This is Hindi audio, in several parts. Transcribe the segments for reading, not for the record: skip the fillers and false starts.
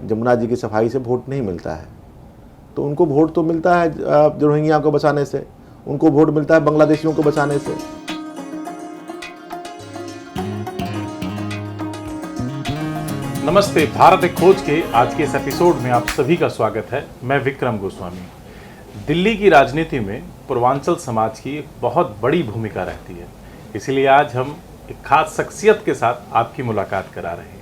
जमुना जी की सफाई से वोट नहीं मिलता है। तो उनको वोट तो मिलता है रोहिंग्या को बचाने से, उनको वोट मिलता है बांग्लादेशियों को बचाने से। नमस्ते, भारत एक खोज के आज के इस एपिसोड में आप सभी का स्वागत है। मैं विक्रम गोस्वामी। दिल्ली की राजनीति में पूर्वांचल समाज की एक बहुत बड़ी भूमिका रहती है, इसीलिए आज हम एक खास शख्सियत के साथ आपकी मुलाकात करा रहे हैं।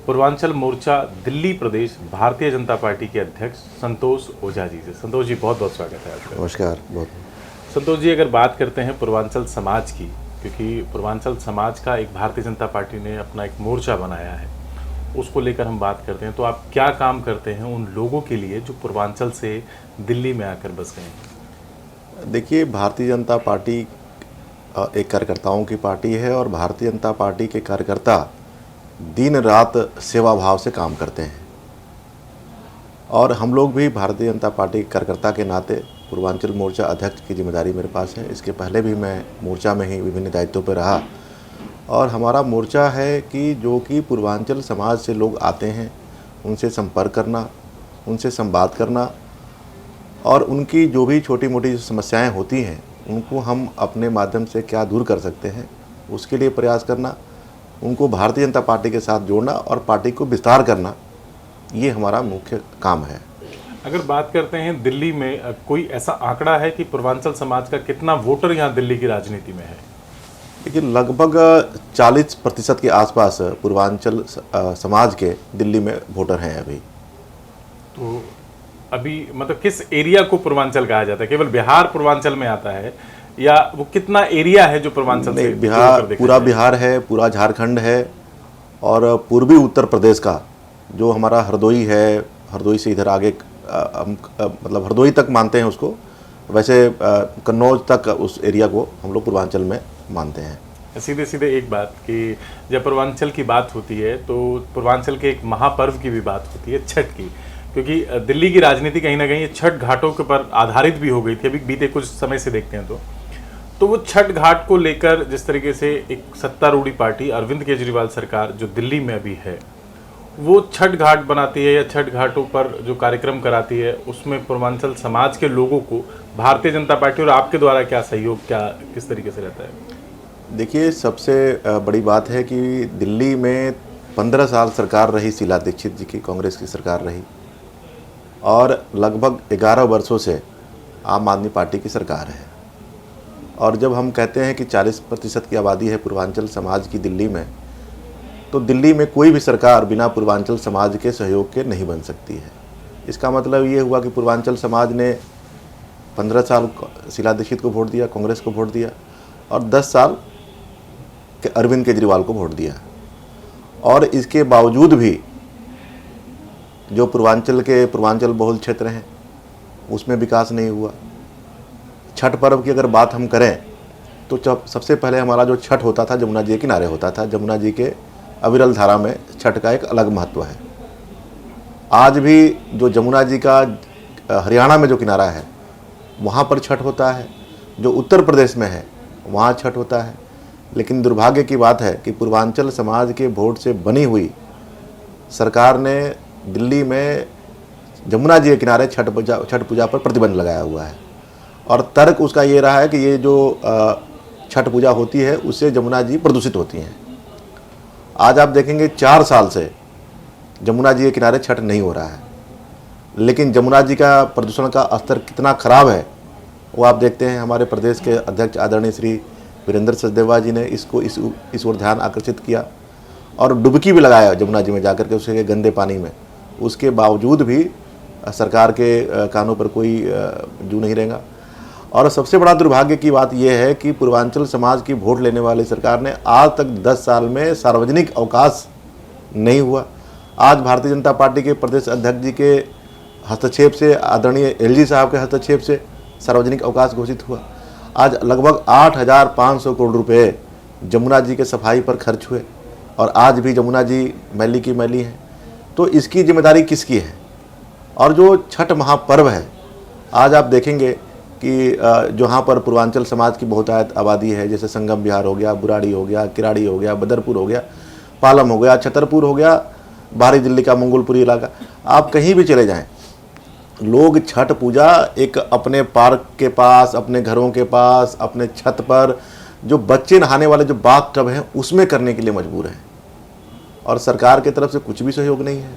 पूर्वांचल मोर्चा दिल्ली प्रदेश भारतीय जनता पार्टी के अध्यक्ष संतोष ओझा जी से। संतोष जी, बहुत बहुत स्वागत है आपका। नमस्कार। बहुत संतोष जी, अगर बात करते हैं पूर्वांचल समाज की, क्योंकि पूर्वांचल समाज का एक भारतीय जनता पार्टी ने अपना एक मोर्चा बनाया है, उसको लेकर हम बात करते हैं, तो आप क्या काम करते हैं उन लोगों के लिए जो पूर्वांचल से दिल्ली में आकर बस गए हैं? देखिए, भारतीय जनता पार्टी एक कार्यकर्ताओं की पार्टी है और भारतीय जनता पार्टी के कार्यकर्ता दिन रात सेवा भाव से काम करते हैं। और हम लोग भी भारतीय जनता पार्टी कार्यकर्ता के नाते पूर्वांचल मोर्चा अध्यक्ष की जिम्मेदारी मेरे पास है। इसके पहले भी मैं मोर्चा में ही विभिन्न दायित्वों पर रहा। और हमारा मोर्चा है कि जो कि पूर्वांचल समाज से लोग आते हैं, उनसे संपर्क करना, उनसे संवाद करना और उनकी जो भी छोटी मोटी समस्याएं होती हैं उनको हम अपने माध्यम से क्या दूर कर सकते हैं उसके लिए प्रयास करना, उनको भारतीय जनता पार्टी के साथ जोड़ना और पार्टी को विस्तार करना, ये हमारा मुख्य काम है। अगर बात करते हैं दिल्ली में, कोई ऐसा आंकड़ा है कि पूर्वांचल समाज का कितना वोटर यहाँ दिल्ली की राजनीति में है? देखिए, लगभग 40% के आसपास पूर्वांचल समाज के दिल्ली में वोटर हैं अभी। तो अभी मतलब किस एरिया को पूर्वांचल कहा जाता है? केवल बिहार पूर्वांचल में आता है या वो कितना एरिया है जो पूर्वांचल से? बिहार, पूरा बिहार है, पूरा झारखंड है और पूर्वी उत्तर प्रदेश का जो हमारा हरदोई है, हरदोई से इधर आगे मतलब हरदोई तक मानते हैं उसको, वैसे कन्नौज तक उस एरिया को हम लोग पूर्वांचल में मानते हैं। सीधे सीधे एक बात कि जब पूर्वांचल की बात होती है तो पूर्वांचल के एक महापर्व की भी बात होती है, छठ की, क्योंकि दिल्ली की राजनीति कहीं ना कहीं छठ घाटों के पर आधारित भी हो गई थी। अभी बीते कुछ समय से देखते हैं तो वो छठ घाट को लेकर जिस तरीके से एक सत्तारूढ़ी पार्टी अरविंद केजरीवाल सरकार जो दिल्ली में अभी है, वो छठ घाट बनाती है या छठ घाटों पर जो कार्यक्रम कराती है, उसमें पूर्वांचल समाज के लोगों को भारतीय जनता पार्टी और आपके द्वारा क्या सहयोग, क्या किस तरीके से रहता है? देखिए, सबसे बड़ी बात है कि दिल्ली में 15 साल सरकार रही, शीला दीक्षित जी की कांग्रेस की सरकार रही और लगभग 11 वर्षों से आम आदमी पार्टी की सरकार है। और जब हम कहते हैं कि 40% की आबादी है पूर्वांचल समाज की दिल्ली में, तो दिल्ली में कोई भी सरकार बिना पूर्वांचल समाज के सहयोग के नहीं बन सकती है। इसका मतलब ये हुआ कि पूर्वांचल समाज ने 15 साल शीला दीक्षित को वोट दिया, कांग्रेस को वोट दिया और 10 साल के अरविंद केजरीवाल को वोट दिया। और इसके बावजूद भी जो पूर्वांचल बहुल क्षेत्र हैं उसमें विकास नहीं हुआ। छठ पर्व की अगर बात हम करें तो सबसे पहले हमारा जो छठ होता था जमुना जी के किनारे होता था। जमुना जी के अविरल धारा में छठ का एक अलग महत्व है। आज भी जो जमुना जी का हरियाणा में जो किनारा है वहाँ पर छठ होता है, जो उत्तर प्रदेश में है वहाँ छठ होता है। लेकिन दुर्भाग्य की बात है कि पूर्वांचल समाज के वोट से बनी हुई सरकार ने दिल्ली में जमुना जी के किनारे छठ पूजा पर प्रतिबंध लगाया हुआ है। और तर्क उसका ये रहा है कि ये जो छठ पूजा होती है उससे जमुना जी प्रदूषित होती हैं। आज आप देखेंगे 4 साल से जमुना जी के किनारे छठ नहीं हो रहा है, लेकिन जमुना जी का प्रदूषण का स्तर कितना खराब है वो आप देखते हैं। हमारे प्रदेश के अध्यक्ष आदरणीय श्री वीरेंद्र सचदेवा जी ने इस ओर ध्यान आकर्षित किया और डुबकी भी लगाया जमुना जी में जाकर के उसके गंदे पानी में। उसके बावजूद भी सरकार के कानों पर कोई जू नहीं रहेगा। और सबसे बड़ा दुर्भाग्य की बात यह है कि पूर्वांचल समाज की वोट लेने वाली सरकार ने आज तक 10 साल में सार्वजनिक अवकाश नहीं हुआ। आज भारतीय जनता पार्टी के प्रदेश अध्यक्ष जी के हस्तक्षेप से, आदरणीय एलजी साहब के हस्तक्षेप से सार्वजनिक अवकाश घोषित हुआ। आज लगभग 8,500 करोड़ रुपए जमुना जी के सफाई पर खर्च हुए और आज भी जमुना जी मैली की मैली है। तो इसकी जिम्मेदारी किसकी है? और जो छठ महापर्व है, आज आप देखेंगे कि जहाँ पर पूर्वांचल समाज की बहुतायत आबादी है, जैसे संगम विहार हो गया, बुराड़ी हो गया, किराड़ी हो गया, बदरपुर हो गया, पालम हो गया, छतरपुर हो गया, बाहरी दिल्ली का मंगोलपुरी इलाका, आप कहीं भी चले जाएं, लोग छठ पूजा एक अपने पार्क के पास, अपने घरों के पास, अपने छत पर जो बच्चे नहाने वाले जो बाथ टब हैं उसमें करने के लिए मजबूर हैं, और सरकार की तरफ से कुछ भी सहयोग नहीं है।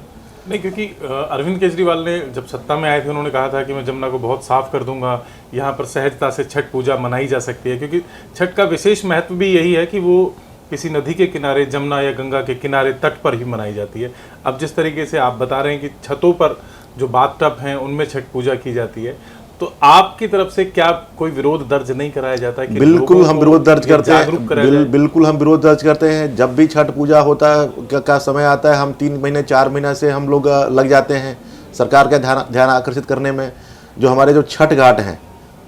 नहीं, क्योंकि अरविंद केजरीवाल ने जब सत्ता में आए थे उन्होंने कहा था कि मैं जमुना को बहुत साफ कर दूंगा, यहाँ पर सहजता से छठ पूजा मनाई जा सकती है, क्योंकि छठ का विशेष महत्व भी यही है कि वो किसी नदी के किनारे, जमुना या गंगा के किनारे, तट पर ही मनाई जाती है। अब जिस तरीके से आप बता रहे हैं कि छतों पर जो बाथ टब हैं उनमें छठ पूजा की जाती है, तो आपकी तरफ से क्या कोई विरोध दर्ज नहीं कराया जाता है कि बिल्कुल हम विरोध दर्ज करते हैं, बिल्कुल हम विरोध दर्ज करते हैं। जब भी छठ पूजा होता है का समय आता है, हम 3 महीने 4 महीने से हम लोग लग जाते हैं सरकार का ध्यान आकर्षित करने में। जो हमारे जो छठ घाट हैं,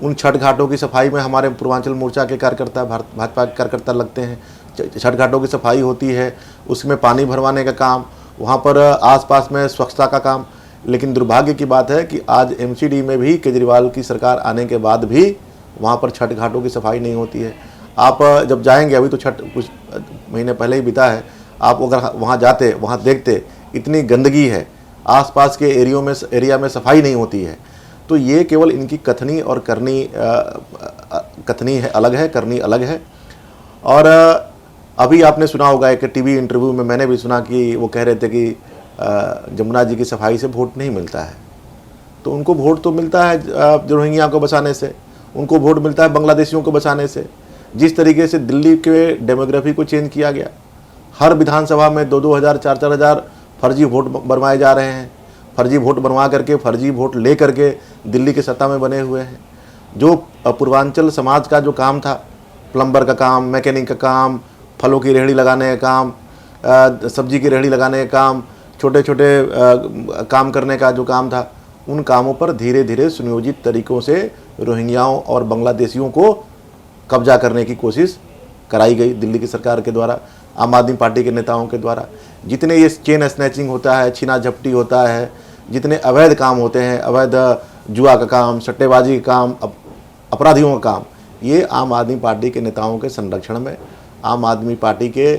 उन छठ घाटों की सफाई में हमारे पूर्वांचल मोर्चा के कार्यकर्ता, भाजपा के कार्यकर्ता लगते हैं। छठ घाटों की सफाई होती है, उसमें पानी भरवाने का काम, वहाँ पर आसपास में स्वच्छता का काम। लेकिन दुर्भाग्य की बात है कि आज एमसीडी में भी केजरीवाल की सरकार आने के बाद भी वहाँ पर छठ घाटों की सफाई नहीं होती है। आप जब जाएंगे, अभी तो छठ कुछ महीने पहले ही बीता है, आप अगर वहाँ जाते, वहाँ देखते इतनी गंदगी है, आसपास के एरिया में सफाई नहीं होती है। तो ये केवल इनकी कथनी और करनी, कथनी है अलग है, करनी अलग है। और अभी आपने सुना होगा एक टीवी इंटरव्यू में मैंने भी सुना कि वो कह रहे थे कि जमुना जी की सफाई से वोट नहीं मिलता है। तो उनको वोट तो मिलता है रोहिंग्या को बचाने से, उनको वोट मिलता है बांग्लादेशियों को बचाने से। जिस तरीके से दिल्ली के डेमोग्राफी को चेंज किया गया, हर विधानसभा में 2-2 हज़ार 4-4 हज़ार फर्जी वोट बनवाए जा रहे हैं, फर्जी वोट बनवा करके, फर्जी वोट ले करके दिल्ली की सत्ता में बने हुए हैं। जो पूर्वांचल समाज का जो काम था, प्लम्बर का काम, मैकेनिक का काम, फलों की रेहड़ी लगाने का काम, सब्जी की रेहड़ी लगाने का काम, छोटे छोटे काम करने का जो काम था, उन कामों पर धीरे धीरे सुनियोजित तरीक़ों से रोहिंग्याओं और बांग्लादेशियों को कब्जा करने की कोशिश कराई गई दिल्ली की सरकार के द्वारा, आम आदमी पार्टी के नेताओं के द्वारा। जितने ये चेन स्नैचिंग होता है, छीना झपटी होता है, जितने अवैध काम होते हैं, अवैध जुआ का काम, सट्टेबाजी का काम, अपराधियों का काम, ये आम आदमी पार्टी के नेताओं के संरक्षण में, आम आदमी पार्टी के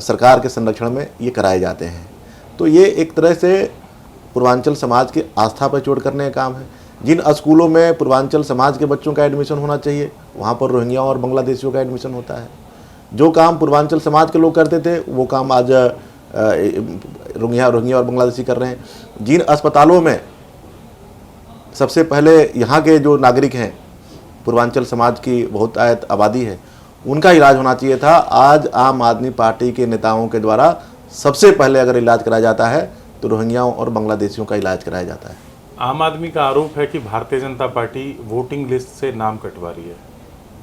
सरकार के संरक्षण में ये कराए जाते हैं। तो ये एक तरह से पूर्वांचल समाज की आस्था पर चोट करने का काम है। जिन स्कूलों में पूर्वांचल समाज के बच्चों का एडमिशन होना चाहिए, वहाँ पर रोहिंग्या और बांग्लादेशियों का एडमिशन होता है। जो काम पूर्वांचल समाज के लोग करते थे, वो काम आज रोहिंग्या और बांग्लादेशी कर रहे हैं। जिन अस्पतालों में सबसे पहले यहाँ के जो नागरिक हैं, पूर्वांचल समाज की बहुत आबादी है, उनका इलाज होना चाहिए था, आज आम आदमी पार्टी के नेताओं के द्वारा सबसे पहले अगर इलाज कराया जाता है तो रोहिंग्याओं और बांग्लादेशियों का इलाज कराया जाता है। आम आदमी का आरोप है कि Bharatiya Janata party voting list से नाम कटवा रही है,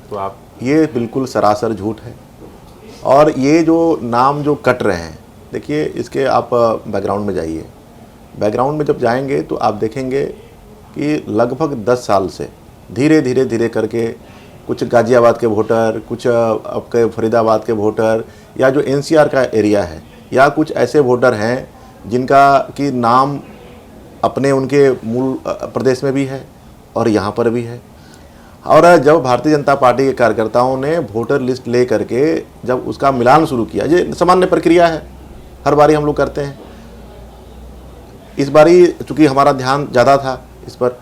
तो आप? ये बिल्कुल सरासर झूठ है। और ये जो नाम जो कट रहे हैं, देखिए इसके आप बैकग्राउंड में जाइए। बैकग्राउंड में जब जाएंगे तो आप देखेंगे कि लगभग 10 साल से धीरे धीरे करके कुछ गाजियाबाद के वोटर, कुछ आपके फरीदाबाद के वोटर, या जो एनसीआर का एरिया है, या कुछ ऐसे वोटर हैं जिनका कि नाम अपने उनके मूल प्रदेश में भी है और यहाँ पर भी है। और जब भारतीय जनता पार्टी के कार्यकर्ताओं ने वोटर लिस्ट ले करके जब उसका मिलान शुरू किया, ये सामान्य प्रक्रिया है, हर बारी हम लोग करते हैं। इस बारी चूँकि हमारा ध्यान ज़्यादा था इस पर,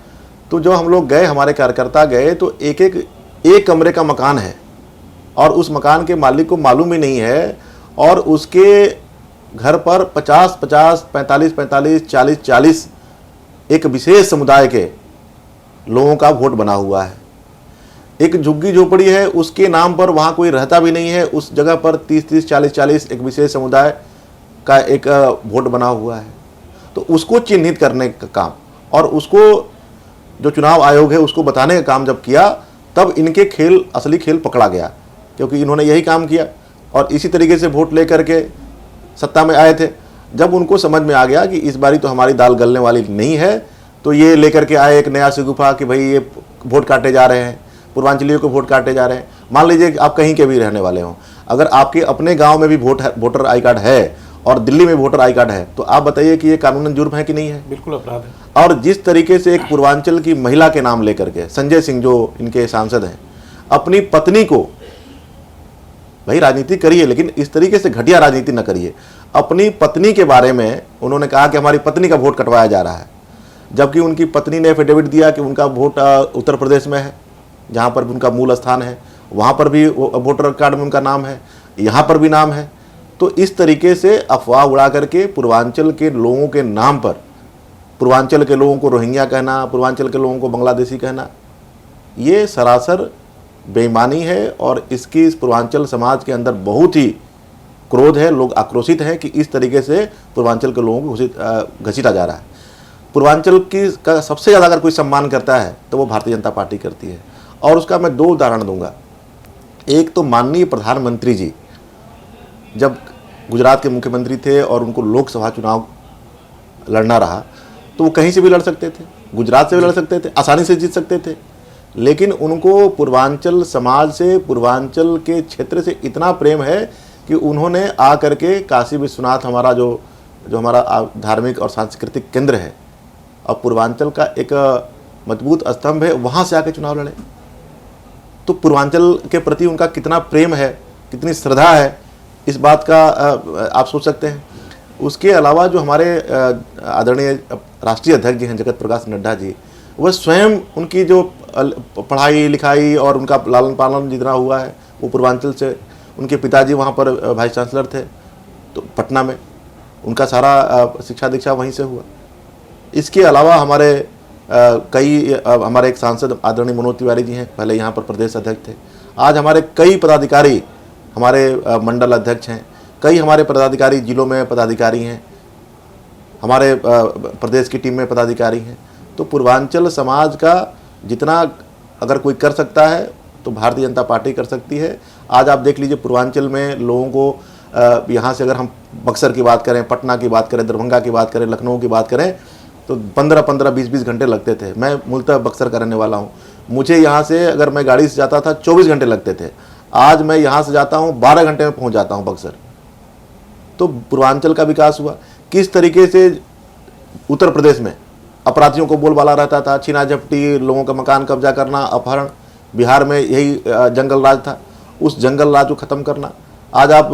तो जो हम लोग गए, हमारे कार्यकर्ता गए, तो एक कमरे का मकान है और उस मकान के मालिक को मालूम ही नहीं है, और उसके घर पर 50-50, 45-45, 40-40 एक विशेष समुदाय के लोगों का वोट बना हुआ है। एक झुग्गी झोपड़ी है, उसके नाम पर वहाँ कोई रहता भी नहीं है, उस जगह पर 30-30, 40-40 एक विशेष समुदाय का एक वोट बना हुआ है। तो उसको चिन्हित करने का काम और उसको जो चुनाव आयोग है उसको बताने का काम जब किया, तब इनके असली खेल पकड़ा गया, क्योंकि इन्होंने यही काम किया और इसी तरीके से वोट लेकर के सत्ता में आए थे। जब उनको समझ में आ गया कि इस बारी तो हमारी दाल गलने वाली नहीं है, तो ये लेकर के आए एक नया शिगुफा कि भाई ये वोट काटे जा रहे हैं, पूर्वांचलियों को वोट काटे जा रहे हैं। मान लीजिए कि आप कहीं के भी रहने वाले हों, अगर आपके अपने गांव में भी वोटर आई कार्ड है और दिल्ली में वोटर आई कार्ड है, तो आप बताइए कि ये कानूनन जुर्म है कि नहीं है? बिल्कुल अपराध है। और जिस तरीके से एक पूर्वांचल की महिला के नाम लेकर के संजय सिंह जो इनके सांसद हैं, अपनी पत्नी को, भाई राजनीति करिए लेकिन इस तरीके से घटिया राजनीति न करिए। अपनी पत्नी के बारे में उन्होंने कहा कि हमारी पत्नी का वोट कटवाया जा रहा है, जबकि उनकी पत्नी ने एफिडेविट दिया कि उनका वोट उत्तर प्रदेश में है, जहाँ पर भी उनका मूल स्थान है, वहाँ पर भी वोटर कार्ड में उनका नाम है, यहाँ पर भी नाम है। तो इस तरीके से अफवाह उड़ा करके पूर्वांचल के लोगों के नाम पर पूर्वांचल के लोगों को रोहिंग्या कहना, पूर्वांचल के लोगों को बांग्लादेशी कहना, ये सरासर बेईमानी है। और इसकी इस पूर्वांचल समाज के अंदर बहुत ही क्रोध है, लोग आक्रोशित हैं कि इस तरीके से पूर्वांचल के लोगों को घसीटा जा रहा है। पूर्वांचल की का सबसे ज़्यादा अगर कोई सम्मान करता है तो वो भारतीय जनता पार्टी करती है, और उसका मैं 2 उदाहरण दूंगा। एक तो माननीय प्रधानमंत्री जी जब गुजरात के मुख्यमंत्री थे और उनको लोकसभा चुनाव लड़ना रहा तो वो कहीं से भी लड़ सकते थे, गुजरात से भी लड़ सकते थे, आसानी से जीत सकते थे, लेकिन उनको पूर्वांचल समाज से, पूर्वांचल के क्षेत्र से इतना प्रेम है कि उन्होंने आ करके काशी विश्वनाथ, हमारा जो हमारा धार्मिक और सांस्कृतिक केंद्र है और पूर्वांचल का एक मजबूत स्तंभ है, वहाँ से आके चुनाव लड़े। तो पूर्वांचल के प्रति उनका कितना प्रेम है, कितनी श्रद्धा है, इस बात का आप सोच सकते हैं। उसके अलावा जो हमारे आदरणीय राष्ट्रीय अध्यक्ष जी हैं जगत प्रकाश नड्डा जी, वह स्वयं उनकी जो पढ़ाई लिखाई और उनका लालन पालन जितना हुआ है वो पूर्वांचल से, उनके पिताजी वहाँ पर वाइस चांसलर थे तो पटना में, उनका सारा शिक्षा दीक्षा वहीं से हुआ। इसके अलावा हमारे हमारे एक सांसद आदरणीय मनोज तिवारी जी हैं, पहले यहाँ पर प्रदेश अध्यक्ष थे। आज हमारे कई पदाधिकारी हमारे मंडल अध्यक्ष हैं, कई हमारे पदाधिकारी जिलों में पदाधिकारी हैं, हमारे प्रदेश की टीम में पदाधिकारी हैं। तो पूर्वांचल समाज का जितना अगर कोई कर सकता है तो भारतीय जनता पार्टी कर सकती है। आज आप देख लीजिए पूर्वांचल में लोगों को यहाँ से अगर हम बक्सर की बात करें, पटना की बात करें, दरभंगा की बात करें, लखनऊ की बात करें तो 15-15, 20-20 घंटे लगते थे। मैं मूलतः बक्सर का रहने वाला हूँ, मुझे यहाँ से अगर मैं गाड़ी से जाता था 24 घंटे लगते थे, आज मैं यहाँ से जाता हूँ 12 घंटे में पहुँच जाता हूँ बक्सर। तो पूर्वांचल का विकास हुआ। किस तरीके से उत्तर प्रदेश में अपराधियों को बोलबाला रहता था, छीना झपटी, लोगों का मकान कब्जा करना, अपहरण, बिहार में यही जंगल राज था, उस जंगल राज को ख़त्म करना। आज आप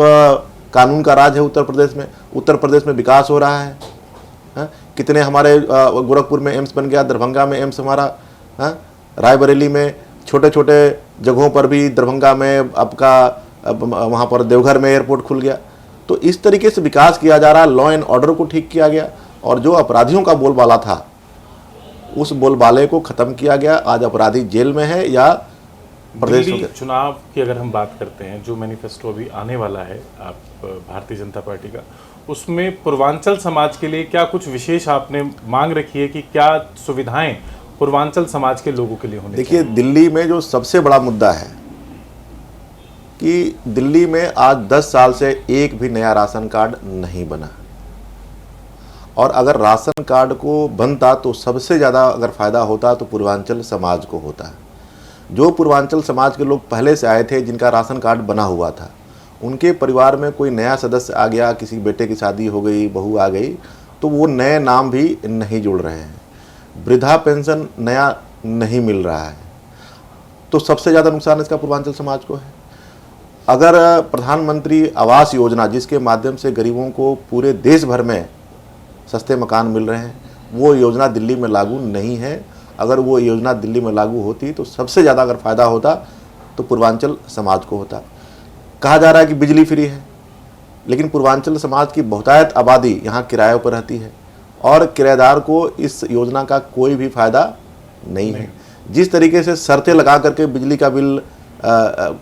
कानून का राज है उत्तर प्रदेश में, उत्तर प्रदेश में विकास हो रहा है। कितने हमारे गोरखपुर में एम्स बन गया, दरभंगा में एम्स हमारा, रायबरेली में छोटे छोटे जगहों पर भी, दरभंगा में आपका वहाँ पर देवघर में एयरपोर्ट खुल गया। तो इस तरीके से विकास किया जा रहा है, लॉ एंड ऑर्डर को ठीक किया गया और जो अपराधियों का बोलबाला था उस बोलबाले को ख़त्म किया गया। आज अपराधी जेल में है या प्रदेश में। चुनाव की अगर हम बात करते हैं, जो मैनिफेस्टो अभी आने वाला है आप भारतीय जनता पार्टी का, उसमें पूर्वांचल समाज के लिए क्या कुछ विशेष आपने मांग रखी है कि क्या सुविधाएं पूर्वांचल समाज के लोगों के लिए होनी चाहिए? देखिए, दिल्ली में जो सबसे बड़ा मुद्दा है कि दिल्ली में आज 10 साल से एक भी नया राशन कार्ड नहीं बना, और अगर राशन कार्ड को बनता तो सबसे ज़्यादा अगर फ़ायदा होता तो पूर्वांचल समाज को होता है। जो पूर्वांचल समाज के लोग पहले से आए थे, जिनका राशन कार्ड बना हुआ था, उनके परिवार में कोई नया सदस्य आ गया, किसी बेटे की शादी हो गई, बहू आ गई, तो वो नए नाम भी नहीं जुड़ रहे हैं, वृद्धा पेंशन नया नहीं मिल रहा है। तो सबसे ज़्यादा नुकसान इसका पूर्वांचल समाज को है। अगर प्रधानमंत्री आवास योजना, जिसके माध्यम से गरीबों को पूरे देश भर में सस्ते मकान मिल रहे हैं, वो योजना दिल्ली में लागू नहीं है। अगर वो योजना दिल्ली में लागू होती तो सबसे ज़्यादा अगर फ़ायदा होता तो पूर्वांचल समाज को होता। कहा जा रहा है कि बिजली फ्री है, लेकिन पूर्वांचल समाज की बहुतायत आबादी यहाँ किराए पर रहती है और किराएदार को इस योजना का कोई भी फ़ायदा नहीं है। जिस तरीके से शर्तें लगा करके बिजली का बिल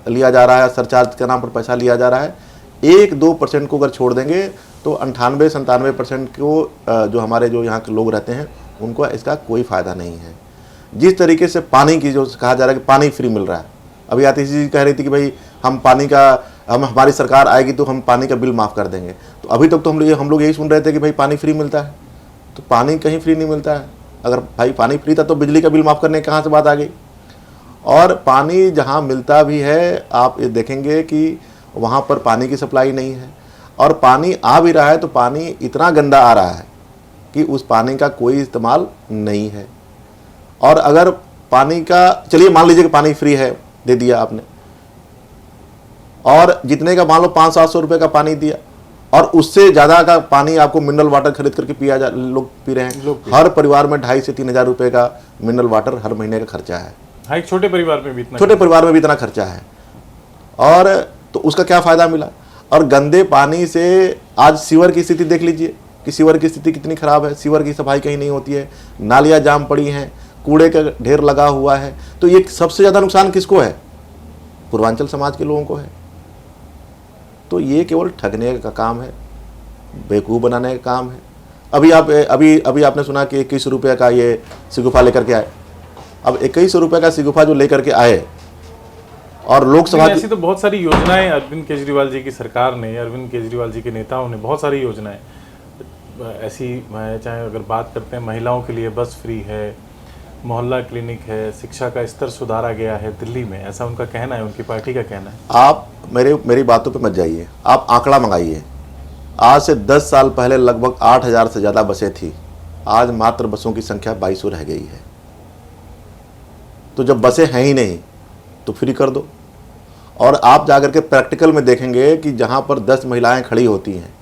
लिया जा रहा है, सरचार्ज के नाम पर पैसा लिया जा रहा है, 1-2% को अगर छोड़ देंगे तो 98-97% को जो हमारे जो यहाँ के लोग रहते हैं उनको इसका कोई फ़ायदा नहीं है। जिस तरीके से पानी की जो कहा जा रहा है कि पानी फ्री मिल रहा है, अभी आतिशी जी कह रही थी कि भाई हमारी सरकार आएगी तो हम पानी का बिल माफ़ कर देंगे। तो अभी तक तो हम लोग यही सुन रहे थे कि भाई पानी फ्री मिलता है, तो पानी कहीं फ्री नहीं मिलता है। अगर भाई पानी फ्री था तो बिजली का बिल माफ़ करने कहाँ से बात आ गई। और पानी जहाँ मिलता भी है, आप ये देखेंगे कि वहाँ पर पानी की सप्लाई नहीं है, और पानी आ भी रहा है तो पानी इतना गंदा आ रहा है कि उस पानी का कोई इस्तेमाल नहीं है। और अगर पानी का, चलिए मान लीजिए कि पानी फ्री है, दे दिया आपने, और जितने का मान लो 500-700 रुपये का पानी दिया, और उससे ज़्यादा का पानी आपको मिनरल वाटर खरीद करके लोग पी रहे हैं। हर परिवार में 2,500 से 3,000 रुपये का मिनरल वाटर हर महीने का खर्चा है। हाँ, एक छोटे परिवार में भी इतना खर्चा है। और तो उसका क्या फ़ायदा मिला। और गंदे पानी से आज सीवर की स्थिति देख लीजिए कि सीवर की स्थिति कितनी ख़राब है। सीवर की सफाई कहीं नहीं होती है, नालियाँ जाम पड़ी हैं, कूड़े का ढेर लगा हुआ है। तो ये सबसे ज़्यादा नुकसान किसको है? पूर्वांचल समाज के लोगों को है। तो ये केवल ठगने का काम है, बेवकूफ़ बनाने का काम है। अभी आपने सुना कि 21 रुपये का ये सिगुफा लेकर के आए। अब 21 रुपये का सिगुफा जो लेकर के आए और लोकसभा ऐसी तो बहुत सारी योजनाएं अरविंद केजरीवाल जी की सरकार ने, अरविंद केजरीवाल जी के नेताओं ने बहुत सारी योजनाएं ऐसी, चाहे अगर बात करते हैं महिलाओं के लिए बस फ्री है, मोहल्ला क्लिनिक है, शिक्षा का स्तर सुधारा गया है दिल्ली में, ऐसा उनका कहना है, उनकी पार्टी का कहना है। आप मेरी बातों पे मत जाइए, आप आंकड़ा मंगाइए। आज से 10 साल पहले लगभग 8,000 से ज़्यादा बसें थी, आज मात्र बसों की संख्या 2200 रह गई है। तो जब बसें हैं ही नहीं तो फ्री कर दो। और आप जाकर के प्रैक्टिकल में देखेंगे कि जहाँ पर 10 महिलाएं खड़ी होती हैं,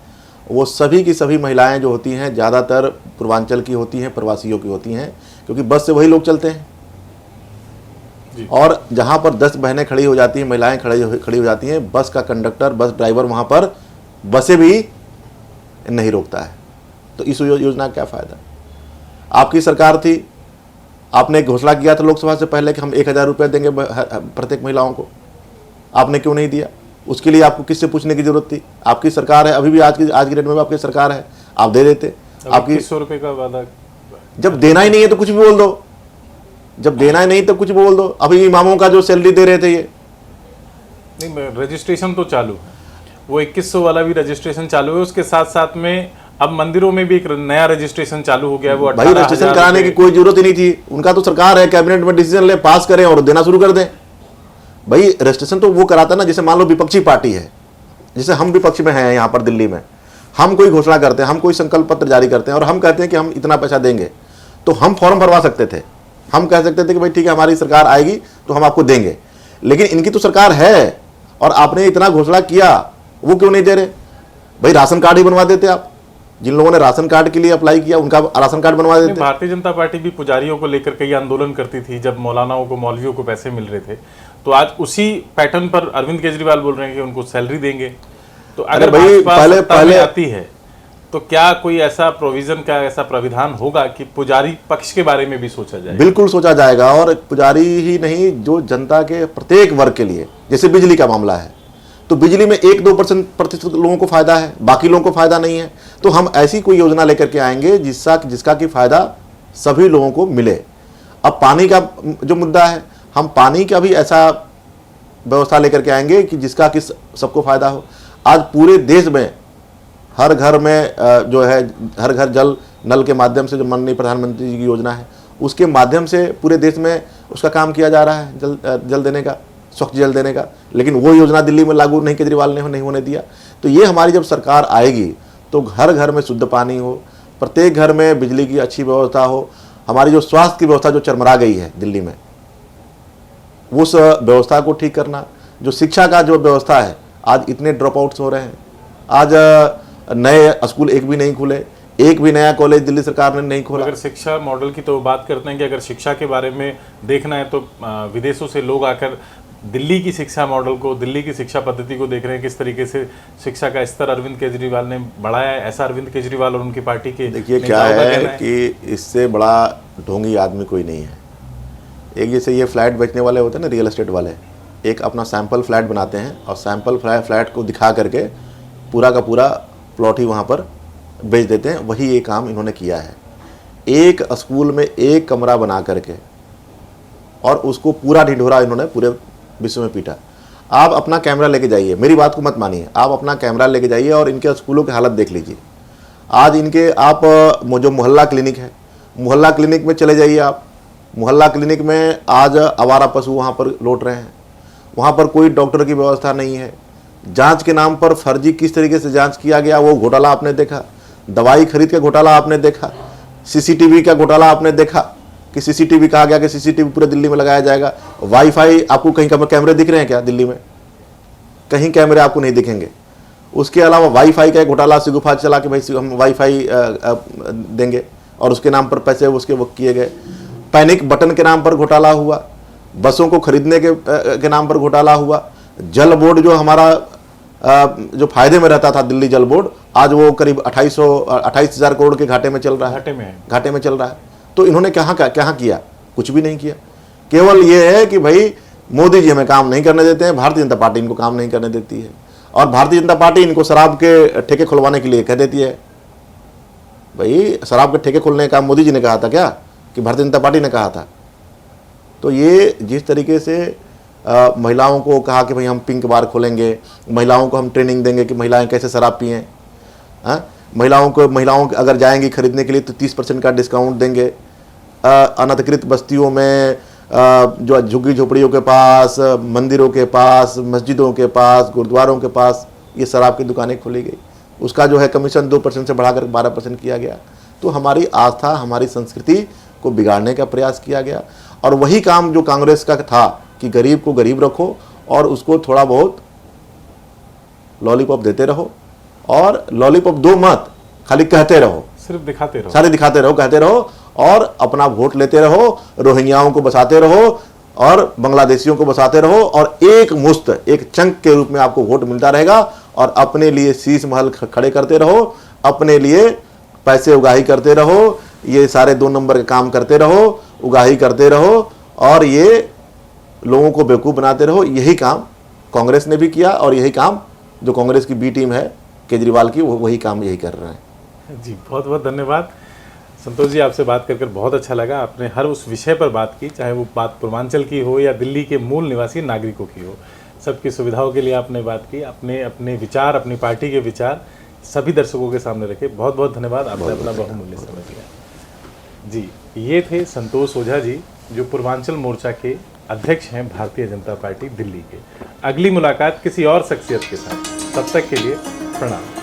वो सभी की सभी महिलाएं जो होती हैं ज़्यादातर पूर्वांचल की होती हैं, प्रवासियों की होती हैं, क्योंकि बस से वही लोग चलते हैं। और जहाँ पर 10 बहनें खड़ी हो जाती हैं, महिलाएं खड़ी हो जाती हैं, बस का कंडक्टर, बस ड्राइवर वहाँ पर बसें भी नहीं रोकता है। तो इस योजना का क्या फ़ायदा? आपकी सरकार थी, आपने घोषणा किया था लोकसभा से पहले कि हम 1,000 रुपये देंगे प्रत्येक महिलाओं को। आपने क्यों नहीं दिया? उसके लिए आपको किससे पूछने की जरूरत थी? आपकी सरकार है, अभी भी आज की डेट में भी आपकी सरकार है, आप दे देते। आपकी 100 रुपये का वादा, जब देना ही नहीं है तो कुछ भी बोल दो, जब देना ही नहीं तो कुछ भी बोल दो। अभी इमामों का जो सैलरी दे रहे थे, ये नहीं, रजिस्ट्रेशन तो चालू है, वो 2100 वाला भी रजिस्ट्रेशन चालू है। उसके साथ साथ में अब मंदिरों में भी एक नया रजिस्ट्रेशन चालू हो गया है। वो भाई रजिस्ट्रेशन कराने की कोई जरूरत ही नहीं थी, उनका तो सरकार है, कैबिनेट में डिसीजन ले, पास करें और देना शुरू कर दें। भाई रजिस्ट्रेशन तो वो कराता ना, जैसे मान लो विपक्षी पार्टी है, जैसे हम विपक्ष में हैं यहाँ पर दिल्ली में, हम कोई घोषणा करते हैं, हम कोई संकल्प पत्र जारी करते हैं और हम कहते हैं कि हम इतना पैसा देंगे, तो हम फॉर्म भरवा सकते थे, हम कह सकते थे कि भाई ठीक है हमारी सरकार आएगी तो हम आपको देंगे। लेकिन इनकी तो सरकार है और आपने इतना घोषणा किया, वो क्यों नहीं दे रहे? भाई राशन कार्ड ही बनवा देते आप। जिन लोगों ने राशन कार्ड के लिए अप्लाई किया उनका राशन कार्ड बनवा देते। भारतीय जनता पार्टी भी पुजारियों को लेकर कई आंदोलन करती थी जब मौलानाओं को, मौलवियों को पैसे मिल रहे थे। तो आज उसी पैटर्न पर अरविंद केजरीवाल बोल रहे हैं कि उनको सैलरी देंगे। तो अगर भाई पहले आती है तो क्या कोई ऐसा प्रोविजन का ऐसा प्राविधान होगा कि पुजारी पक्ष के बारे में भी सोचा जाए? बिल्कुल सोचा जाएगा। और पुजारी ही नहीं, जो जनता के प्रत्येक वर्ग के लिए, जैसे बिजली का मामला है, तो बिजली में 1-2% लोगों को फायदा है, बाकी लोगों को फायदा नहीं है। तो हम ऐसी कोई योजना लेकर के आएंगे जिसका कि फायदा सभी लोगों को मिले। अब पानी का जो मुद्दा है, हम पानी का भी ऐसा व्यवस्था लेकर के आएंगे कि जिसका कि सबको फायदा हो। आज पूरे देश में हर घर में जो है हर घर जल नल के माध्यम से, जो माननीय प्रधानमंत्री जी की योजना है, उसके माध्यम से पूरे देश में उसका काम किया जा रहा है, जल देने का, स्वच्छ जल देने का। लेकिन वो योजना दिल्ली में लागू नहीं, केजरीवाल ने नहीं होने दिया। तो ये हमारी जब सरकार आएगी तो हर घर में शुद्ध पानी हो, प्रत्येक घर में बिजली की अच्छी व्यवस्था हो। हमारी जो स्वास्थ्य की व्यवस्था जो चरमरा गई है दिल्ली में, उस व्यवस्था को ठीक करना। जो शिक्षा का जो व्यवस्था है, आज इतने ड्रॉप आउट्स हो रहे हैं, आज नए स्कूल एक भी नहीं खुले, एक भी नया कॉलेज दिल्ली सरकार ने नहीं खोला। अगर शिक्षा मॉडल की तो बात करते हैं कि अगर शिक्षा के बारे में देखना है तो विदेशों से लोग आकर दिल्ली की शिक्षा मॉडल को, दिल्ली की शिक्षा पद्धति को देख रहे हैं, किस तरीके से शिक्षा का स्तर अरविंद केजरीवाल ने बढ़ाया है। ऐसा अरविंद केजरीवाल और उनकी पार्टी के देखिए क्या है कि इससे बड़ा ढोंगी आदमी कोई नहीं है। एक जैसे ये फ्लैट बेचने वाले होते हैं ना, रियल एस्टेट वाले, एक अपना सैंपल फ्लैट बनाते हैं और सैंपल फ्लैट को दिखा करके पूरा का पूरा प्लॉट ही वहाँ पर बेच देते हैं। वही ये काम इन्होंने किया है। एक स्कूल में एक कमरा बना करके और उसको पूरा ढिंढोरा इन्होंने पूरे विश्व में पीटा। आप अपना कैमरा लेके जाइए, मेरी बात को मत मानिए, आप अपना कैमरा लेके जाइए और इनके स्कूलों की हालत देख लीजिए। आज इनके आप जो मोहल्ला क्लिनिक है, मोहल्ला क्लिनिक में चले जाइए आप। मोहल्ला क्लिनिक में आज आवारा पशु वहाँ पर लौट रहे हैं, वहाँ पर कोई डॉक्टर की व्यवस्था नहीं है। जांच के नाम पर फर्जी किस तरीके से जांच किया गया वो घोटाला आपने देखा। दवाई खरीद के घोटाला आपने देखा। सीसीटीवी का घोटाला आपने देखा कि सीसीटीवी कहा गया कि सीसीटीवी पूरे दिल्ली में लगाया जाएगा। वाईफाई आपको कहीं कैमरे दिख रहे हैं क्या दिल्ली में? कहीं कैमरे आपको नहीं दिखेंगे। उसके अलावा वाईफाई का एक घोटाला सिगुफा चला के भाई हम वाईफाई देंगे और उसके नाम पर पैसे उसके वो किए गए। पैनिक बटन के नाम पर घोटाला हुआ, बसों को खरीदने के नाम पर घोटाला हुआ। जल बोर्ड जो हमारा जो फायदे में रहता था, दिल्ली जल बोर्ड, आज वो करीब 28,000 करोड़ के घाटे में चल रहा है, घाटे में चल रहा है। तो इन्होंने कहाँ किया? कुछ भी नहीं किया। केवल ये है कि भाई मोदी जी हमें काम नहीं करने देते हैं, भारतीय जनता पार्टी इनको काम नहीं करने देती है, और भारतीय जनता पार्टी इनको शराब के ठेके खुलवाने के लिए कह देती है। भाई शराब के ठेके खोलने का मोदी जी ने कहा था क्या, कि भारतीय जनता पार्टी ने कहा था? तो ये जिस तरीके से महिलाओं को कहा कि भाई हम पिंक बार खोलेंगे, महिलाओं को हम ट्रेनिंग देंगे कि महिलाएं कैसे शराब पिएं, महिलाओं अगर जाएंगी खरीदने के लिए तो 30% का डिस्काउंट देंगे। अनधिकृत बस्तियों में जो झुग्गी झोपड़ियों के पास, मंदिरों के पास, मस्जिदों के पास, गुरुद्वारों के पास ये शराब की दुकानें खोली गई। उसका जो है कमीशन 2% से बढ़ाकर 12% किया गया। तो हमारी आस्था, हमारी संस्कृति को बिगाड़ने का प्रयास किया गया। और वही काम जो कांग्रेस का था कि गरीब को गरीब रखो और उसको थोड़ा बहुत लॉलीपॉप देते रहो, और लॉलीपॉप दो मत, खाली कहते रहो, सिर्फ दिखाते रहो, सारे दिखाते रहो, कहते रहो, और अपना वोट लेते रहो, रोहिंग्याओं को बसाते रहो और बांग्लादेशियों को बसाते रहो, और एक मुश्त, एक चंक के रूप में आपको वोट मिलता रहेगा, और अपने लिए शीश महल खड़े करते रहो, अपने लिए पैसे उगाही करते रहो, ये सारे 2 नंबर के काम करते रहो, उगाही करते रहो, और ये लोगों को बेवकूफ़ बनाते रहो। यही काम कांग्रेस ने भी किया, और यही काम जो कांग्रेस की बी टीम है केजरीवाल की, वही काम यही कर रहे हैं। जी बहुत बहुत धन्यवाद संतोष जी, आपसे बात कर बहुत अच्छा लगा। आपने हर उस विषय पर बात की, चाहे वो बात पूर्वांचल की हो या दिल्ली के मूल निवासी नागरिकों की हो, सबकी सुविधाओं के लिए आपने बात की। अपने विचार, अपनी पार्टी के विचार सभी दर्शकों के सामने रखे। बहुत बहुत धन्यवाद, आपने अपना बहुमूल्य समय दिया। जी, ये थे संतोष ओझा जी, जो पूर्वांचल मोर्चा के अध्यक्ष हैं भारतीय जनता पार्टी दिल्ली के। अगली मुलाकात किसी और शख्सियत के साथ, तब तक के लिए प्रणाम।